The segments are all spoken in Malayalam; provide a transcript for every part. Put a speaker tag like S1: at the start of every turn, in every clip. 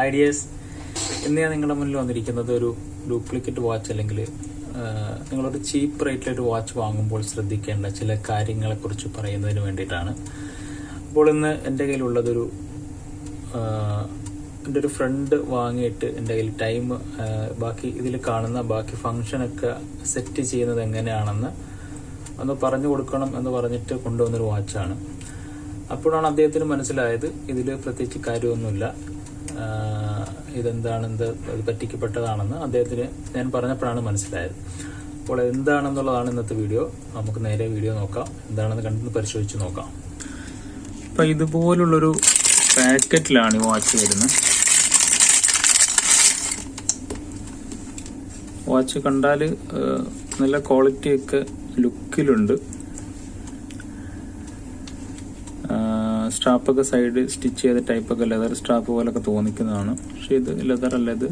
S1: ഐഡിയാസ് ഇന്ന് ഞാൻ നിങ്ങളുടെ മുന്നിൽ വന്നിരിക്കുന്നത് ഒരു ഡ്യൂപ്ലിക്കേറ്റ് വാച്ച് അല്ലെങ്കിൽ നിങ്ങളൊരു ചീപ്പ് റേറ്റിലൊരു വാച്ച് വാങ്ങുമ്പോൾ ശ്രദ്ധിക്കേണ്ട ചില കാര്യങ്ങളെക്കുറിച്ച് പറയുന്നതിന് വേണ്ടിയിട്ടാണ്. അപ്പോൾ ഇന്ന് എൻ്റെ കയ്യിലുള്ളതൊരു എൻ്റെ ഒരു ഫ്രണ്ട് വാങ്ങിയിട്ട് എൻ്റെ കയ്യിൽ ടൈം ബാക്കി ഇതിൽ കാണുന്ന ബാക്കി ഫങ്ഷനൊക്കെ സെറ്റ് ചെയ്യുന്നത് എങ്ങനെയാണെന്ന് ഒന്ന് പറഞ്ഞു കൊടുക്കണം എന്ന് പറഞ്ഞിട്ട് കൊണ്ടുവന്നൊരു വാച്ചാണ്. അപ്പോഴാണ് അദ്ദേഹത്തിന് മനസ്സിലായത് ഇതിൽ പ്രത്യേകിച്ച് കാര്യമൊന്നുമില്ല, ഇതെന്താണെന്ത് പറ്റിക്കപ്പെട്ടതാണെന്ന് അദ്ദേഹത്തിന് ഞാൻ പറഞ്ഞപ്പോഴാണ് മനസ്സിലായത്. അപ്പോൾ എന്താണെന്നുള്ളതാണ് ഇന്നത്തെ വീഡിയോ. നമുക്ക് നേരെ വീഡിയോ നോക്കാം, എന്താണെന്ന് കണ്ടു പരിശോധിച്ച് നോക്കാം. അപ്പം ഇതുപോലുള്ളൊരു പാക്കറ്റിലാണ് ഈ വാച്ച് വരുന്നത്. വാച്ച് കണ്ടാൽ നല്ല ക്വാളിറ്റിയൊക്കെ ലുക്കിലുണ്ട്. സ്ട്രാപ്പൊക്കെ സൈഡ് സ്റ്റിച്ച് ചെയ്ത ടൈപ്പൊക്കെ ലെതർ സ്ട്രാപ്പ് പോലൊക്കെ തോന്നിക്കുന്നതാണ്. പക്ഷെ ഇത് ലെതർ അല്ല, ഇത്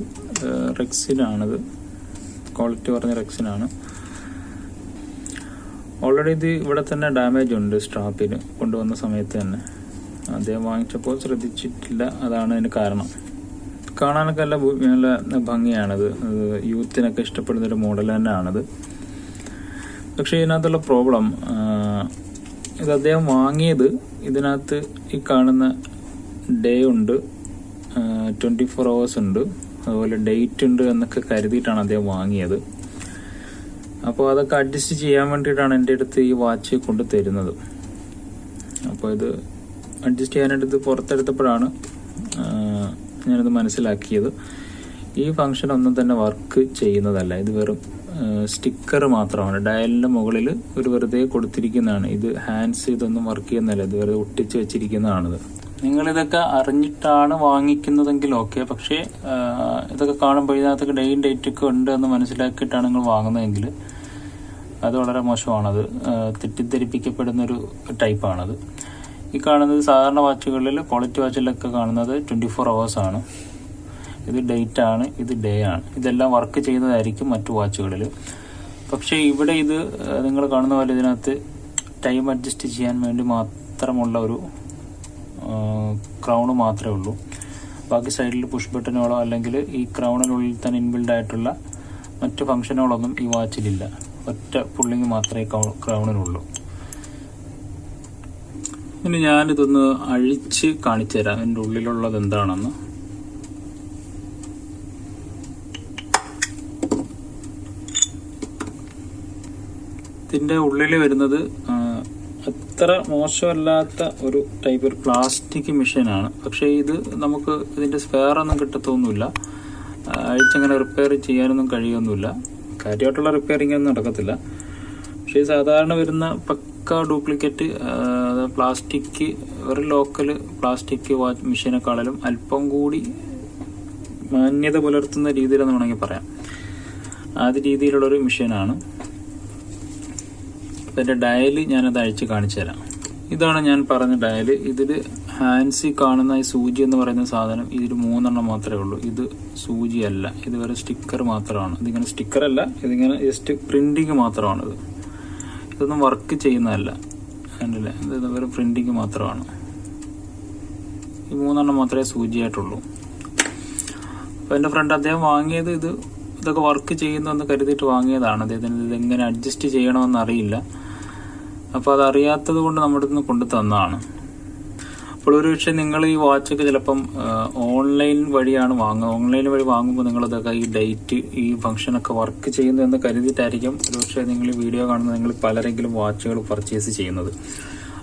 S1: റെക്സിനാണിത്, ക്വാളിറ്റി പറഞ്ഞ റെക്സിനാണ്. ഓൾറെഡി ഇത് ഇവിടെ തന്നെ ഡാമേജ് ഉണ്ട് സ്ട്രാപ്പിന് കൊണ്ടുവന്ന സമയത്ത് തന്നെ. അദ്ദേഹം വാങ്ങിച്ചപ്പോൾ ശ്രദ്ധിച്ചിട്ടില്ല, അതാണ് അതിന് കാരണം. കാണാനൊക്കെ നല്ല ഭംഗിയാണിത്, യൂത്തിനൊക്കെ ഇഷ്ടപ്പെടുന്നൊരു മോഡൽ തന്നെയാണിത്. പക്ഷേ ഇതിനകത്തുള്ള പ്രോബ്ലം, ഇത് അദ്ദേഹം വാങ്ങിയത് ഇതിനകത്ത് ഈ കാണുന്ന ഡേ ഉണ്ട്, 24 hours ഉണ്ട്, അതുപോലെ ഡേറ്റ് ഉണ്ട് എന്നൊക്കെ കരുതിയിട്ടാണ് അദ്ദേഹം വാങ്ങിയത്. അപ്പോൾ അതൊക്കെ അഡ്ജസ്റ്റ് ചെയ്യാൻ വേണ്ടിയിട്ടാണ് എൻ്റെ അടുത്ത് ഈ വാച്ച് കൊണ്ട് തരുന്നത്. അപ്പോൾ ഇത് അഡ്ജസ്റ്റ് ചെയ്യാനായിട്ട് പുറത്തെടുത്തപ്പോഴാണ് ഞാനത് മനസ്സിലാക്കിയത്. ഈ ഫംഗ്ഷൻ ഒന്നും തന്നെ വർക്ക് ചെയ്യുന്നതല്ല, ഇത് വെറും സ്റ്റിക്കർ മാത്രമാണ്. ഡയലിൻ്റെ മുകളിൽ ഒരു വെറുതെ കൊടുത്തിരിക്കുന്നതാണ്. ഇത് ഹാൻഡ്സ് ഇതൊന്നും വർക്ക് ചെയ്യുന്നതല്ല, ഇത് വെറുതെ ഒട്ടിച്ച് വെച്ചിരിക്കുന്നതാണിത്. നിങ്ങളിതൊക്കെ അറിഞ്ഞിട്ടാണ് വാങ്ങിക്കുന്നതെങ്കിൽ ഓക്കെ, പക്ഷേ ഇതൊക്കെ കാണുമ്പോൾ ഇതിനകത്തൊക്കെ ഡേയും ഡേറ്റൊക്കെ ഉണ്ട് എന്ന് മനസ്സിലാക്കിയിട്ടാണ് നിങ്ങൾ വാങ്ങുന്നതെങ്കിൽ അത് വളരെ മോശമാണത്. തെറ്റിദ്ധരിപ്പിക്കപ്പെടുന്നൊരു ടൈപ്പാണത്. ഈ കാണുന്നത് സാധാരണ വാച്ചുകളിൽ, ക്വാളിറ്റി വാച്ചിലൊക്കെ കാണുന്നത് 24 hours ആണ്. ഇത് ഡേറ്റ് ആണ്, ഇത് ഡേ ആണ്. ഇതെല്ലാം വർക്ക് ചെയ്യുന്നതായിരിക്കും മറ്റു വാച്ചുകളിൽ. പക്ഷേ ഇവിടെ ഇത് നിങ്ങൾ കാണുന്ന പോലെ ഇതിനകത്ത് ടൈം അഡ്ജസ്റ്റ് ചെയ്യാൻ വേണ്ടി മാത്രമുള്ള ഒരു ക്രൗണ് മാത്രമേ ഉള്ളൂ. ബാക്കി സൈഡിൽ പുഷ് ബട്ടണുകളോ അല്ലെങ്കിൽ ഈ ക്രൗണിനുള്ളിൽ തന്നെ ഇൻബിൽഡ് ആയിട്ടുള്ള മറ്റു ഫംഗ്ഷനുകളൊന്നും ഈ വാച്ചിലില്ല. ഒറ്റ പുള്ളിങ് മാത്രമേ ക്രൗണിനുള്ളൂ. ഇനി ഞാനിതൊന്ന് അഴിച്ച് കാണിച്ചു തരാം ഇതിൻ്റെ ഉള്ളിലുള്ളത് എന്താണെന്ന്. ഇതിൻ്റെ ഉള്ളിൽ വരുന്നത് അത്ര മോശമല്ലാത്ത ഒരു ടൈപ്പ് ഒരു പ്ലാസ്റ്റിക് മെഷീനാണ്. പക്ഷേ ഇത് നമുക്ക് ഇതിൻ്റെ സ്പെയർ ഒന്നും കിട്ടത്തൊന്നുമില്ല. അഴിച്ചങ്ങനെ റിപ്പയർ ചെയ്യാനൊന്നും കഴിയൊന്നുമില്ല. കാര്യമായിട്ടുള്ള റിപ്പയറിംഗ് ഒന്നും നടക്കത്തില്ല. പക്ഷേ സാധാരണ വരുന്ന പക്ക ഡ്യൂപ്ലിക്കേറ്റ് പ്ലാസ്റ്റിക്, ഒരു ലോക്കൽ പ്ലാസ്റ്റിക് വാച്ച് മെഷീനെക്കാളും അല്പം കൂടി മാന്യത പുലർത്തുന്ന രീതിയിലെന്ന് വേണമെങ്കിൽ പറയാം. ആദ്യ രീതിയിലുള്ളൊരു മെഷീനാണ്. അതിൻ്റെ ഡയല് ഞാനത് അഴിച്ച് കാണിച്ചു തരാം. ഇതാണ് ഞാൻ പറഞ്ഞ ഡയല്. ഇതിൽ ഹാൻഡ്സിൽ കാണുന്ന ഈ സൂചി എന്ന് പറയുന്ന സാധനം ഇതിൽ 3 മാത്രമേ ഉള്ളൂ. ഇത് സൂചിയല്ല, ഇത് വേറെ സ്റ്റിക്കർ മാത്രമാണ്. ഇതിങ്ങനെ സ്റ്റിക്കറല്ല, ഇതിങ്ങനെ ജസ്റ്റ് പ്രിന്റിങ് മാത്രമാണിത്. ഇതൊന്നും വർക്ക് ചെയ്യുന്നതല്ല, കണ്ടില്ലേ? ഇത് വേറെ പ്രിന്റിങ് മാത്രമാണ്. ഈ 3 മാത്രമേ സൂചിയായിട്ടുള്ളൂ. അപ്പോൾ എൻ്റെ ഫ്രണ്ട് അദ്ദേഹം വാങ്ങിയത് ഇതൊക്കെ വർക്ക് ചെയ്യുന്നതെന്ന് കരുതിയിട്ട് വാങ്ങിയതാണ്. അദ്ദേഹത്തിന് ഇതെങ്ങനെ അഡ്ജസ്റ്റ് ചെയ്യണമെന്ന് അറിയില്ല. അപ്പോൾ അതറിയാത്തത് കൊണ്ട് നമ്മുടെ അടുത്ത് നിന്ന് കൊണ്ടു തന്നതാണ്. അപ്പോൾ ഒരു പക്ഷേ നിങ്ങൾ ഈ വാച്ചൊക്കെ ചിലപ്പം ഓൺലൈൻ വഴിയാണ് വാങ്ങുക. ഓൺലൈൻ വഴി വാങ്ങുമ്പോൾ നിങ്ങളിതൊക്കെ ഈ ഡേറ്റ്, ഈ ഫംഗ്ഷനൊക്കെ വർക്ക് ചെയ്യുന്നതെന്ന് കരുതിയിട്ടായിരിക്കും ഒരു പക്ഷേ നിങ്ങൾ ഈ വീഡിയോ കാണുന്നത് നിങ്ങൾ പലരെങ്കിലും വാച്ചുകൾ പർച്ചേസ് ചെയ്യുന്നത്.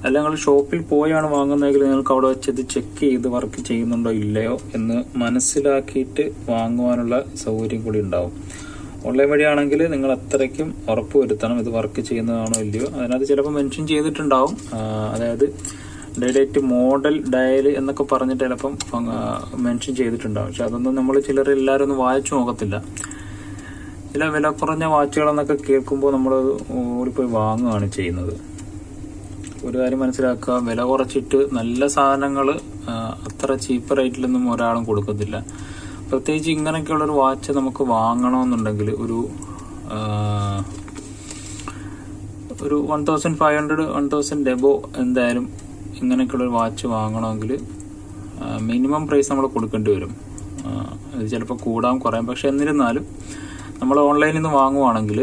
S1: അല്ല, നിങ്ങൾ ഷോപ്പിൽ പോയാണ് വാങ്ങുന്നതെങ്കിൽ നിങ്ങൾക്ക് അവിടെ വെച്ച് ഇത് ചെക്ക് ചെയ്ത് വർക്ക് ചെയ്യുന്നുണ്ടോ ഇല്ലയോ എന്ന് മനസ്സിലാക്കിയിട്ട് വാങ്ങുവാനുള്ള സൗകര്യം കൂടി ഉണ്ടാവും. ഓൺലൈൻ വഴിയാണെങ്കിൽ നിങ്ങൾ അത്രയ്ക്കും ഉറപ്പ് വരുത്തണം ഇത് വർക്ക് ചെയ്യുന്നതാണോ ഇല്ലയോ. അതിനകത്ത് ചിലപ്പോൾ മെൻഷൻ ചെയ്തിട്ടുണ്ടാവും, അതായത് ഡേറ്റ് മോഡൽ ഡയൽ എന്നൊക്കെ പറഞ്ഞിട്ട് ചിലപ്പം മെൻഷൻ ചെയ്തിട്ടുണ്ടാവും. പക്ഷെ അതൊന്നും നമ്മൾ എല്ലാവരും ഒന്നും വായിച്ചു നോക്കത്തില്ല. ചില വില കുറഞ്ഞ വാച്ചുകളെന്നൊക്കെ കേൾക്കുമ്പോൾ നമ്മൾ ഓടിപ്പോയി വാങ്ങുകയാണ് ചെയ്യുന്നത്. ഒരു കാര്യം മനസ്സിലാക്കുക, വില കുറച്ചിട്ട് നല്ല സാധനങ്ങൾ അത്ര ചീപ്പ് റേറ്റിലൊന്നും ഒരാളും കൊടുക്കത്തില്ല. പ്രത്യേകിച്ച് ഇങ്ങനെയൊക്കെയുള്ളൊരു വാച്ച് നമുക്ക് വാങ്ങണമെന്നുണ്ടെങ്കിൽ ഒരു 1500-1000 എബോ എന്തായാലും ഇങ്ങനെയൊക്കെയുള്ളൊരു വാച്ച് വാങ്ങണമെങ്കിൽ മിനിമം പ്രൈസ് നമ്മൾ കൊടുക്കേണ്ടി വരും. ഇത് ചിലപ്പോൾ കൂടാം കുറയാം. പക്ഷെ എന്നിരുന്നാലും നമ്മൾ ഓൺലൈനിൽ നിന്ന് വാങ്ങുവാണെങ്കിൽ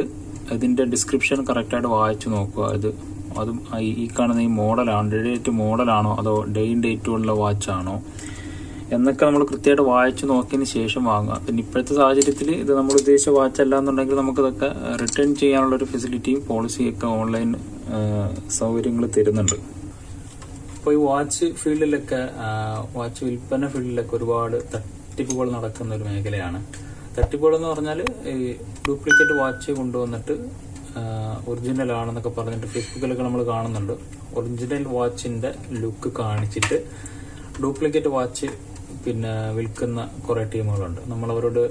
S1: ഇതിൻ്റെ ഡിസ്ക്രിപ്ഷൻ കറക്റ്റായിട്ട് വായിച്ച് നോക്കുക. അതും ഈ കാണുന്ന ഈ മോഡലാണ്, ഡേറ്റ് മോഡലാണോ അതോ ഡേയും ഡേറ്റും ഉള്ള വാച്ചാണോ എന്നൊക്കെ നമ്മൾ കൃത്യമായിട്ട് വായിച്ച് നോക്കിയതിന് ശേഷം വാങ്ങുക. പിന്നെ ഇപ്പോഴത്തെ സാഹചര്യത്തിൽ ഇത് നമ്മൾ ഉദ്ദേശിച്ച വാച്ചല്ല എന്നുണ്ടെങ്കിൽ നമുക്കിതൊക്കെ റിട്ടേൺ ചെയ്യാനുള്ളൊരു ഫെസിലിറ്റിയും പോളിസിയൊക്കെ ഓൺലൈൻ സൗകര്യങ്ങൾ തരുന്നുണ്ട്. അപ്പോൾ ഈ വാച്ച് ഫീൽഡിലൊക്കെ, വാച്ച് വിൽപ്പന ഫീൽഡിലൊക്കെ ഒരുപാട് തട്ടിപ്പുകൾ നടക്കുന്ന ഒരു മേഖലയാണ്. തട്ടിപ്പുകൾ എന്ന് പറഞ്ഞാൽ ഈ ഡ്യൂപ്ലിക്കേറ്റ് വാച്ച് കൊണ്ടുവന്നിട്ട് ഒറിജിനൽ ആണെന്നൊക്കെ പറഞ്ഞിട്ട് ഫേസ്ബുക്കിലൊക്കെ നമ്മൾ കാണുന്നുണ്ട്. ഒറിജിനൽ വാച്ചിന്റെ ലുക്ക് കാണിച്ചിട്ട് ഡ്യൂപ്ലിക്കേറ്റ് വാച്ച് വിൽക്കുന്ന കുറെ ടീമുകളുണ്ട്. നമ്മളവരോട്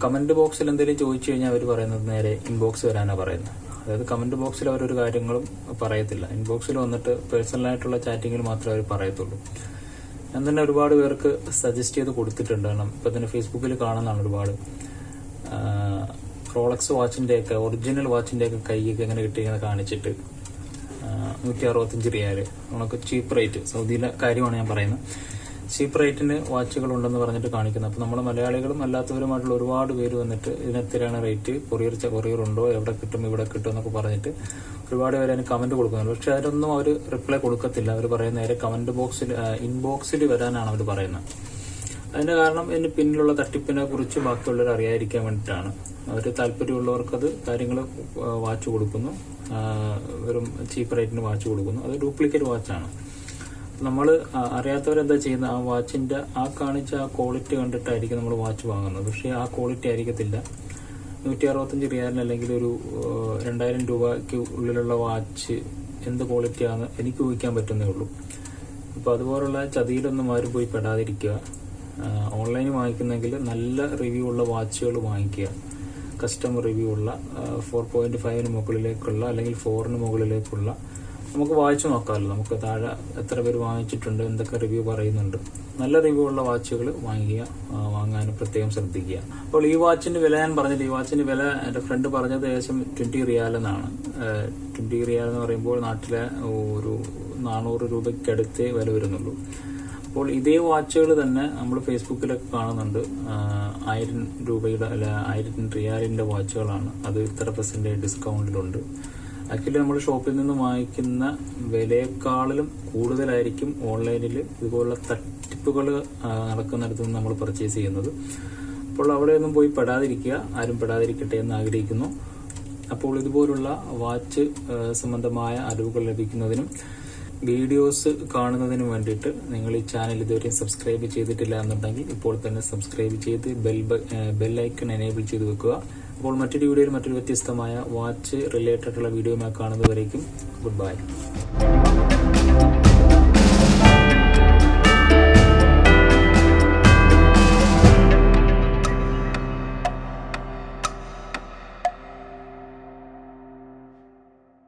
S1: കമന്റ് ബോക്സിൽ എന്തെങ്കിലും ചോദിച്ചു കഴിഞ്ഞാൽ അവർ പറയുന്നത് നേരെ ഇൻബോക്സ് വരാനാണ് പറയുന്നത്. അതായത് കമന്റ് ബോക്സിൽ അവരൊരു കാര്യങ്ങളും പറയത്തില്ല. ഇൻബോക്സിൽ വന്നിട്ട് പേഴ്സണലായിട്ടുള്ള ചാറ്റിങ്ങിൽ മാത്രമേ അവർ പറയത്തുള്ളൂ. ഞാൻ തന്നെ ഒരുപാട് പേർക്ക് സജസ്റ്റ് ചെയ്ത് കൊടുത്തിട്ടുണ്ട്. കാരണം ഇപ്പൊ തന്നെ ഫേസ്ബുക്കിൽ കാണുന്നതാണ് ഒരുപാട് റോളക്സ് വാച്ചിന്റെ ഒറിജിനൽ വാച്ചിന്റെ ഒക്കെ കൈയൊക്കെ എങ്ങനെ കിട്ടിയെന്ന് കാണിച്ചിട്ട് 165 റിയാല് നമുക്ക് ചീപ്പ് റേറ്റ്, സൗദിയിലെ കാര്യമാണ് ഞാൻ പറയുന്നത്, ചീപ്പ് റേറ്റിന് വാച്ചുകൾ ഉണ്ടെന്ന് പറഞ്ഞിട്ട് കാണിക്കുന്നത്. അപ്പൊ നമ്മുടെ മലയാളികളും അല്ലാത്തവരുമായിട്ടുള്ള ഒരുപാട് പേര് വന്നിട്ട് ഇതിനെത്തിരാണ് റേറ്റ്, കൊറിയർ ഉണ്ടോ, എവിടെ കിട്ടും ഇവിടെ കിട്ടും എന്നൊക്കെ പറഞ്ഞിട്ട് ഒരുപാട് പേര് അതിന് കമന്റ് കൊടുക്കുന്നുണ്ട്. പക്ഷെ അതിനൊന്നും അവർ റിപ്ലൈ കൊടുക്കത്തില്ല. അവർ പറയുന്ന നേരെ കമന്റ് ബോക്സിൽ ഇൻബോക്സിൽ വരാനാണ് അവർ പറയുന്നത്. അതിന്റെ കാരണം ഇതിന് പിന്നിലുള്ള തട്ടിപ്പിനെ കുറിച്ച് ബാക്കിയുള്ളവർ അറിയാതിരിക്കാൻ വേണ്ടിയിട്ടാണ്. അവർ താല്പര്യമുള്ളവർക്കത് കാര്യങ്ങൾ വാച്ച് കൊടുക്കുന്നു, വെറും ചീപ്പ് റേറ്റിന് വാച്ച് കൊടുക്കുന്നു. അത് ഡ്യൂപ്ലിക്കേറ്റ് വാച്ചാണ്. നമ്മൾ അറിയാത്തവരെന്താ ചെയ്യുന്നത്, ആ വാച്ചിന്റെ കാണിച്ച ക്വാളിറ്റി കണ്ടിട്ടായിരിക്കും നമ്മൾ വാച്ച് വാങ്ങുന്നത്. പക്ഷെ ആ ക്വാളിറ്റി ആയിരിക്കത്തില്ല. 165 റിയാലിന് അല്ലെങ്കിൽ ഒരു 2000 രൂപയ്ക്ക് ഉള്ളിലുള്ള വാച്ച് എന്ത് ക്വാളിറ്റിയാണെന്ന് എനിക്ക് ഊഹിക്കാൻ പറ്റുന്നേ ഉള്ളൂ. അപ്പൊ അതുപോലുള്ള ചതിയിലൊന്നും ആരും പോയി പെടാതിരിക്കുക. ഓൺലൈനിൽ വാങ്ങിക്കുന്നെങ്കിൽ നല്ല റിവ്യൂ ഉള്ള വാച്ചുകൾ വാങ്ങിക്കുക. കസ്റ്റമർ റിവ്യൂ ഉള്ള 4.5 മുകളിലേക്കുള്ള അല്ലെങ്കിൽ 4 മുകളിലേക്കുള്ള നമുക്ക് വായിച്ചു നോക്കാമല്ലോ. നമുക്ക് താഴെ എത്ര പേര് വാങ്ങിച്ചിട്ടുണ്ട്, എന്തൊക്കെ റിവ്യൂ പറയുന്നുണ്ട്. നല്ല റിവ്യൂ ഉള്ള വാച്ചുകൾ വാങ്ങാൻ പ്രത്യേകം ശ്രദ്ധിക്കുക. അപ്പോൾ ഈ വാച്ചിന്റെ വില ഞാൻ പറഞ്ഞില്ല. ഈ വാച്ചിന്റെ വില എന്റെ ഫ്രണ്ട് പറഞ്ഞത് ഏകദേശം 20 റിയാൽ എന്നാണ്. 20 റിയാൽ എന്ന് പറയുമ്പോൾ നാട്ടിലെ ഒരു 400 രൂപയ്ക്കടുത്തേ വില വരുന്നുള്ളൂ. അപ്പോൾ ഇതേ വാച്ചുകൾ തന്നെ നമ്മൾ ഫേസ്ബുക്കിലൊക്കെ കാണുന്നുണ്ട്. 1000 രൂപയുടെ അല്ല 1000 റിയാലിന്റെ വാച്ചുകളാണ്. അത് ഇത്ര % ഡിസ്കൗണ്ടിലുണ്ട്. ആക്ച്വലി നമ്മൾ ഷോപ്പിൽ നിന്ന് വാങ്ങിക്കുന്ന വിലയെക്കാളിലും കൂടുതലായിരിക്കും ഓൺലൈനിൽ ഇതുപോലുള്ള തട്ടിപ്പുകൾ നടക്കുന്നിടത്ത് നിന്ന് നമ്മൾ പർച്ചേസ് ചെയ്യുന്നത്. അപ്പോൾ അവിടെയൊന്നും പോയി പെടാതിരിക്കുക, ആരും പെടാതിരിക്കട്ടെ എന്ന് ആഗ്രഹിക്കുന്നു. അപ്പോൾ ഇതുപോലുള്ള വാച്ച് സംബന്ധമായ അറിവുകൾ ലഭിക്കുന്നതിനും വീഡിയോസ് കാണുന്നതിനും വേണ്ടിയിട്ട് നിങ്ങൾ ഈ ചാനൽ ഇതുവരെയും സബ്സ്ക്രൈബ് ചെയ്തിട്ടില്ല എന്നുണ്ടെങ്കിൽ ഇപ്പോൾ തന്നെ സബ്സ്ക്രൈബ് ചെയ്ത് ബെൽ ഐക്കൺ എനേബിൾ ചെയ്ത് വെക്കുക. അപ്പോൾ മറ്റൊരു വീഡിയോയിൽ മറ്റൊരു വ്യത്യസ്തമായ വാച്ച് റിലേറ്റഡ് ഉള്ള വീഡിയോയുമായി കാണുന്നതുവരേക്കും ഗുഡ് ബൈ.